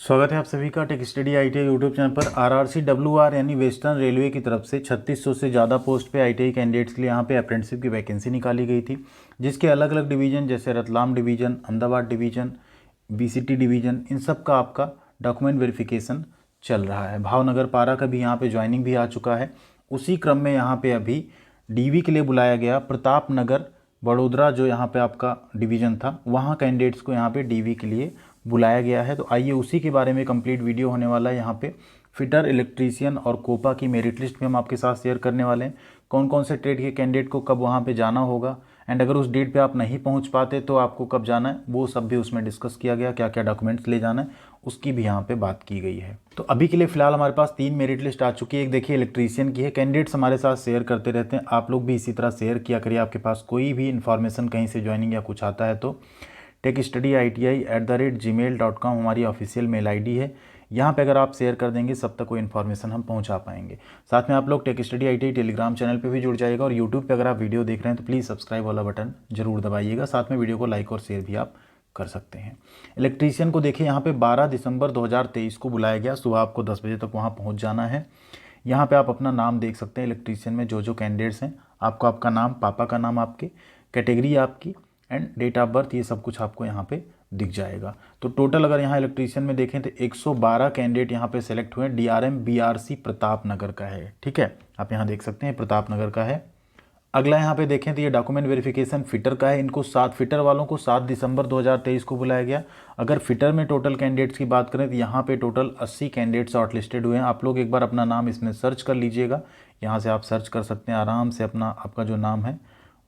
स्वागत है आप सभी का tech study ITI YouTube channel पर। आरआरसी डब्ल्यूआर यानी वेस्टर्न रेलवे की तरफ से 3600 से ज़्यादा पोस्ट पे आईटीआई कैंडिडेट्स के लिए यहाँ पे अप्रेंटिसशिप की वैकेंसी निकाली गई थी, जिसके अलग अलग डिवीज़न जैसे Ratlam division, Ahmedabad division, BCT division, इन सब का आपका डॉक्यूमेंट वेरिफिकेशन चल रहा है। भावनगर पारा का भी यहाँ पर ज्वाइनिंग भी आ चुका है। उसी क्रम में यहाँ पर अभी डीवी के लिए बुलाया गया प्रताप नगर बड़ोदरा, जो यहाँ पे आपका डिवीज़न था, वहाँ कैंडिडेट्स को यहाँ पे डीवी के लिए बुलाया गया है। तो आइए उसी के बारे में कंप्लीट वीडियो होने वाला है। यहाँ पे फिटर, इलेक्ट्रीशियन और कोपा की मेरिट लिस्ट भी हम आपके साथ शेयर करने वाले हैं। कौन कौन से ट्रेड के कैंडिडेट को कब वहाँ पे जाना होगा, एंड अगर उस डेट पे आप नहीं पहुँच पाते तो आपको कब जाना है, वो सब भी उसमें डिस्कस किया गया। क्या क्या डॉक्यूमेंट्स ले जाना है उसकी भी यहाँ पे बात की गई है। तो अभी के लिए फिलहाल हमारे पास 3 मेरिट लिस्ट आ चुकी है। एक देखिए इलेक्ट्रीशियन की है। कैंडिडेट्स हमारे साथ शेयर करते रहते हैं, आप लोग भी इसी तरह शेयर किया करिए। आपके पास कोई भी इन्फॉर्मेशन कहीं से ज्वाइनिंग या कुछ आता है तो techstudyiti@gmail.com हमारी ऑफिशियल मेल आईडी है। यहाँ पे अगर आप शेयर कर देंगे सब तक कोई इन्फॉर्मेशन हम पहुँचा पाएंगे। साथ में आप लोग tech study ITI Telegram channel पे भी जुड़ जाइएगा, और यूट्यूब पे अगर आप वीडियो देख रहे हैं तो प्लीज़ सब्सक्राइब वाला बटन जरूर दबाइएगा। साथ में वीडियो को लाइक और शेयर भी आप कर सकते हैं। इलेक्ट्रीशियन को देखिए यहाँ पे 12 दिसंबर 2023 को बुलाया गया। सुबह आपको 10 बजे तक वहाँ पहुँच जाना है। यहाँ पे आप अपना नाम देख सकते हैं। इलेक्ट्रीशियन में जो जो कैंडिडेट्स हैं, आपको आपका नाम, पापा का नाम, आपके कैटेगरी आपकी एंड डेट ऑफ बर्थ, ये सब कुछ आपको यहाँ पे दिख जाएगा। तो टोटल अगर यहाँ इलेक्ट्रीशियन में देखें तो 112 कैंडिडेट यहाँ पे सेलेक्ट हुए। डीआरएम बीआरसी प्रताप नगर का है, ठीक है, आप यहाँ देख सकते हैं प्रताप नगर का है। अगला यहाँ पे देखें तो ये डॉक्यूमेंट वेरिफिकेशन फिटर का है। इनको 7 फिटर वालों को 7 दिसंबर 2023 को बुलाया गया। अगर फिटर में टोटल कैंडिडेट्स की बात करें तो यहाँ पे टोटल 80 कैंडिडेट्स शॉर्ट लिस्टेड हुए हैं। आप लोग एक बार अपना नाम इसमें सर्च कर लीजिएगा। यहाँ से आप सर्च कर सकते हैं आराम से, अपना आपका जो नाम है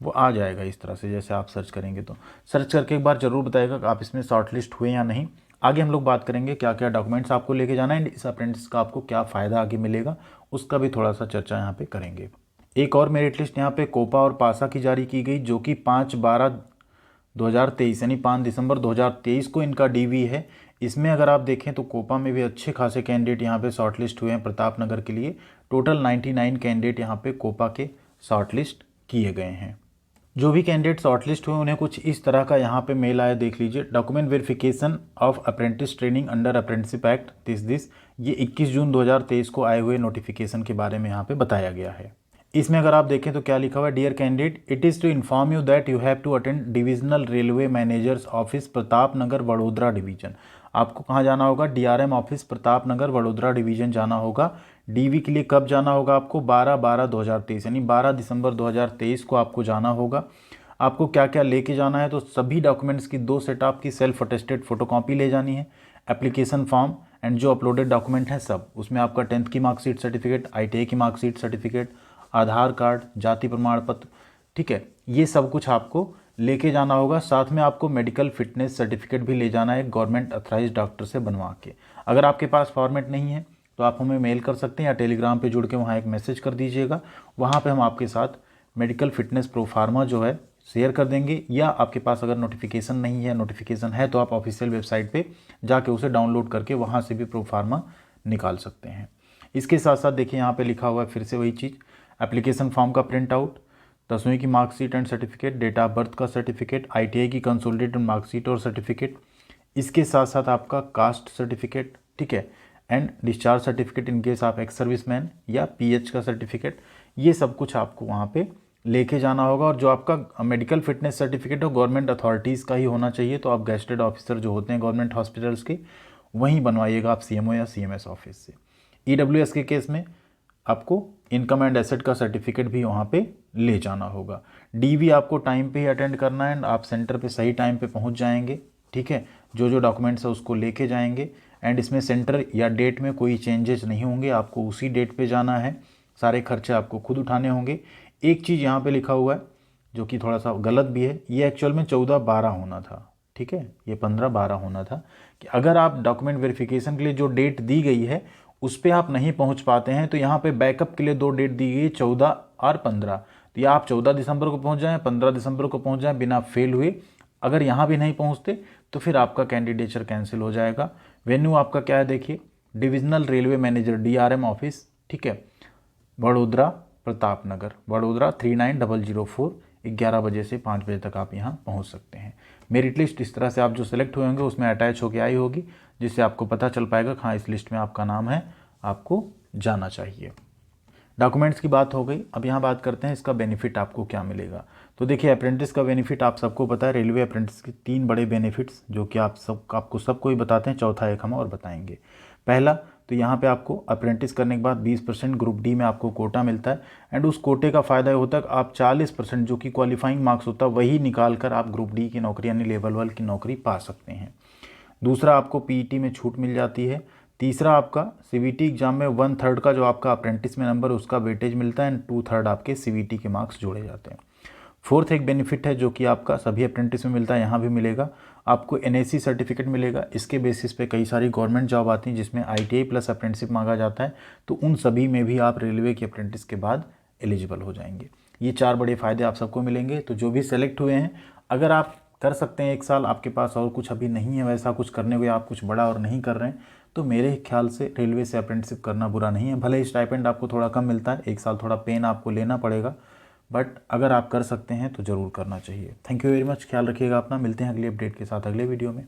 वो आ जाएगा इस तरह से। जैसे आप सर्च करेंगे तो सर्च करके एक बार ज़रूर बताइएगा कि आप इसमें शॉर्ट लिस्ट हुए या नहीं। आगे हम लोग बात करेंगे क्या क्या डॉक्यूमेंट्स आपको लेके जाना है, इस अप्रेंटिस का आपको क्या फ़ायदा आगे मिलेगा, उसका भी थोड़ा सा चर्चा यहाँ पे करेंगे। एक और मेरिट लिस्ट यहाँ पे कोपा और पासा की जारी की गई, जो कि 5/12/2023 यानी 5 दिसंबर 2023 को इनका डीवी है। इसमें अगर आप देखें तो कोपा में भी अच्छे खासे कैंडिडेट यहाँ पे शॉर्ट लिस्ट हुए हैं प्रताप नगर के लिए। टोटल 99 कैंडिडेट यहाँ पे कोपा के शॉर्ट लिस्ट किए गए हैं। जो भी कैंडिडेट शॉर्टलिस्ट हुए उन्हें कुछ इस तरह का यहाँ पे मेल आया, देख लीजिए। Document verification of apprentice training under apprenticeship act this ये 21 जून 2023 को आए हुए नोटिफिकेशन के बारे में यहाँ पे बताया गया है। इसमें अगर आप देखें तो क्या लिखा हुआ है, dear candidate, it is to inform you that you have to attend divisional railway manager's office Pratap Nagar Vadodara division. आपको कहाँ जाना होगा? DRM office Pratap Nagar Vadodara division जाना होगा। डीवी के लिए कब जाना होगा आपको? 12/12/2023 यानी 12 दिसंबर 2023 को आपको जाना होगा। आपको क्या क्या लेके जाना है? तो सभी डॉक्यूमेंट्स की 2 सेट आपकी सेल्फ अटेस्टेड फोटोकॉपी ले जानी है, एप्लीकेशन फॉर्म एंड जो अपलोडेड डॉक्यूमेंट हैं सब। उसमें आपका 10th की मार्कशीट सर्टिफिकेट, आईटीआई की मार्कशीट सर्टिफिकेट, आधार कार्ड, जाति प्रमाण पत्र, ठीक है, ये सब कुछ आपको लेके जाना होगा। साथ में आपको मेडिकल फिटनेस सर्टिफिकेट भी ले जाना है गवर्नमेंट अथराइज्ड डॉक्टर से बनवा के। अगर आपके पास फॉर्मेट नहीं है तो आप हमें मेल कर सकते हैं या टेलीग्राम पे जुड़ के वहाँ एक मैसेज कर दीजिएगा। वहाँ पे हम आपके साथ मेडिकल फिटनेस प्रोफार्मा जो है शेयर कर देंगे, या आपके पास अगर नोटिफिकेशन नहीं है, नोटिफिकेशन है तो आप ऑफिशियल वेबसाइट पे जाके उसे डाउनलोड करके वहाँ से भी प्रोफार्मा निकाल सकते हैं। इसके साथ साथ देखिए यहाँ पे लिखा हुआ है फिर से वही चीज़, एप्लीकेशन फॉर्म का प्रिंट आउट, 10वीं की marksheet and certificate, date of birth का सर्टिफिकेट, आईटीआई की कंसोलिडेटेड मार्कशीट और सर्टिफिकेट, इसके साथ साथ आपका कास्ट सर्टिफिकेट, ठीक है, and discharge certificate in case आप एक्स सर्विसमैन, या पीएच का सर्टिफिकेट, ये सब कुछ आपको वहाँ पे लेके जाना होगा। और जो आपका मेडिकल फिटनेस सर्टिफिकेट हो गवर्नमेंट अथॉरिटीज़ का ही होना चाहिए। तो आप गेस्टेड ऑफिसर जो होते हैं गवर्नमेंट हॉस्पिटल्स के, वहीं बनवाइएगा आप सीएमओ या सीएमएस ऑफिस से। ईडब्ल्यूएस के केस में आपको इनकम एंड एसेट का सर्टिफिकेट भी वहाँ पे ले जाना होगा। डीवी आपको टाइम पे ही अटेंड करना है, आप सेंटर पे सही टाइम पे पहुँच जाएंगे, ठीक है। जो जो डॉक्यूमेंट्स है उसको लेके जाएंगे, एंड इसमें सेंटर या डेट में कोई चेंजेस नहीं होंगे, आपको उसी डेट पे जाना है। सारे खर्चे आपको खुद उठाने होंगे। एक चीज़ यहाँ पे लिखा हुआ है जो कि थोड़ा सा गलत भी है, ये एक्चुअल में 14/12 होना था, ठीक है, ये 15/12 होना था। कि अगर आप डॉक्यूमेंट वेरिफिकेशन के लिए जो डेट दी गई है उस पर आप नहीं पहुँच पाते हैं तो यहाँ पे बैकअप के लिए 2 डेट दी गई है, 14 और 15। तो या आप 14 दिसंबर को पहुँच जाएँ, 15 दिसंबर को पहुँच जाएँ बिना फेल हुए। अगर यहाँ भी नहीं पहुँचते तो फिर आपका कैंडिडेचर कैंसिल हो जाएगा। वेन्यू आपका क्या है देखिए, divisional railway manager DRM office, ठीक है, वडोदरा प्रताप नगर, वडोदरा 39004। 11 बजे से 5 बजे तक आप यहाँ पहुँच सकते हैं। मेरिट लिस्ट इस तरह से आप जो सेलेक्ट हुए होंगे उसमें अटैच होकर आई होगी। जिससे आपको पता चल पाएगा हाँ इस लिस्ट में आपका नाम है, आपको जाना चाहिए। डॉक्यूमेंट्स की बात हो गई। अब यहाँ बात करते हैं इसका बेनिफिट आपको क्या मिलेगा। तो देखिए अप्रेंटिस का बेनिफिट आप सबको पता है, रेलवे अप्रेंटिस के 3 बड़े बेनिफिट्स जो कि आपको सबको ही बताते हैं, चौथा एक हम और बताएंगे। पहला तो यहाँ पे आपको अप्रेंटिस करने के बाद 20% ग्रुप डी में आपको कोटा मिलता है, एंड उस कोटे का फ़ायदा ये होता है कि आप 40% जो कि क्वालिफाइंग मार्क्स होता है वही निकाल कर आप ग्रुप डी की नौकरी यानी लेवल 1 की नौकरी पा सकते हैं। दूसरा आपको पीईटी में छूट मिल जाती है। तीसरा आपका सीवीटी एग्जाम में 1/3 का जो आपका अप्रेंटिस में नंबर उसका वेटेज मिलता है, एंड 2/3 आपके सीवीटी के मार्क्स जोड़े जाते हैं। फोर्थ एक बेनिफिट है जो कि आपका सभी अप्रेंटिस में मिलता है, यहाँ भी मिलेगा आपको एनएसी सर्टिफिकेट मिलेगा। इसके बेसिस पे कई सारी गवर्नमेंट जॉब आती हैं जिसमें आईटीआई प्लस अप्रेंटिसशिप मांगा जाता है, तो उन सभी में भी आप रेलवे के अप्रेंटिस के बाद एलिजिबल हो जाएंगे। ये 4 बड़े फ़ायदे आप सबको मिलेंगे। तो जो भी सेलेक्ट हुए हैं, अगर आप कर सकते हैं 1 साल, आपके पास और कुछ अभी नहीं है वैसा कुछ करने को, आप कुछ बड़ा और नहीं कर रहे हैं, तो मेरे ख्याल से रेलवे से अप्रेंटिसशिप करना बुरा नहीं है। भले ही स्टाइपेंड आपको थोड़ा कम मिलता है, 1 साल थोड़ा पेन आपको लेना पड़ेगा, बट अगर आप कर सकते हैं तो ज़रूर करना चाहिए। थैंक यू वेरी मच, ख्याल रखिएगा अपना। मिलते हैं अगली अपडेट के साथ अगले वीडियो में।